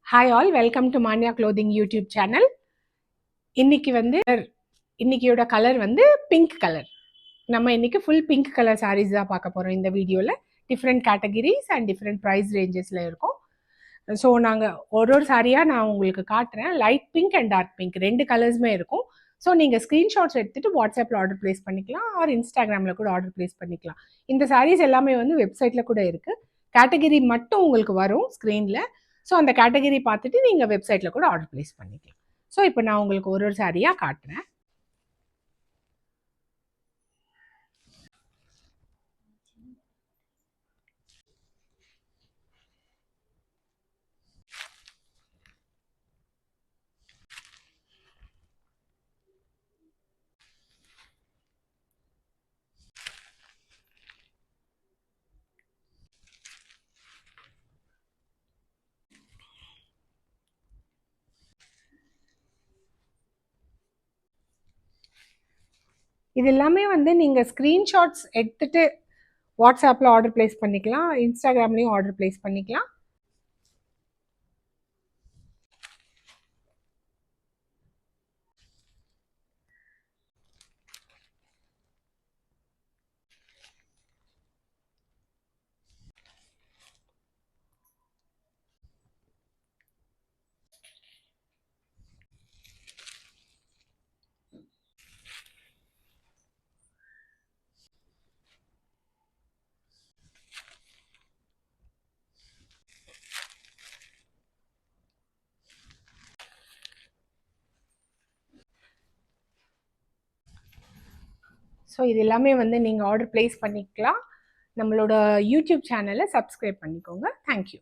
Hi all, welcome to Mania clothing YouTube channel. இன்னைக்கியோட colour வந்து pink colour. நம்ம இன்னைக்கு ஃபுல் பிங்க் கலர் சாரீஸ் தான் பார்க்க போகிறோம் இந்த வீடியோவில். Different categories and different price ரேஞ்சஸில் இருக்கும். ஸோ நாங்கள் ஒரு சாரியாக நான் உங்களுக்கு காட்டுறேன். Light pink and dark pink ரெண்டு கலர்ஸுமே இருக்கும். ஸோ நீங்கள் ஸ்க்ரீன்ஷாட்ஸ் எடுத்துகிட்டு வாட்ஸ்அப்பில் ஆர்டர் ப்ளேஸ் பண்ணிக்கலாம், ஆர் இன்ஸ்டாகிராமில் கூட ஆர்டர் ப்ளேஸ் பண்ணிக்கலாம். இந்த சாரீஸ் எல்லாமே வந்து வெப்சைட்டில் கூட இருக்குது. கேட்டகிரி மட்டும் உங்களுக்கு வரும் ஸ்க்ரீனில். ஸோ அந்த கேட்டகிரி பார்த்துட்டு நீங்கள் வெப்சைட்டில் கூட ஆர்டர் ப்ளேஸ் பண்ணிக்கலாம். ஸோ இப்போ நான் உங்களுக்கு ஒரு சாரியாக காட்டுறேன். இது எல்லாமே வந்து நீங்கள் ஸ்க்ரீன்ஷாட்ஸ் எடுத்துகிட்டு வாட்ஸ்அப்பில் ஆர்டர் ப்ளேஸ் பண்ணிக்கலாம், இன்ஸ்டாகிராம்லேயும் ஆர்டர் ப்ளேஸ் பண்ணிக்கலாம். ஸோ இது எல்லாமே வந்து நீங்கள் ஆர்டர் ப்ளேஸ் பண்ணிக்கலாம். நம்மளோட யூடியூப் சேனலை சப்ஸ்கிரைப் பண்ணிக்கோங்க. தேங்க்யூ.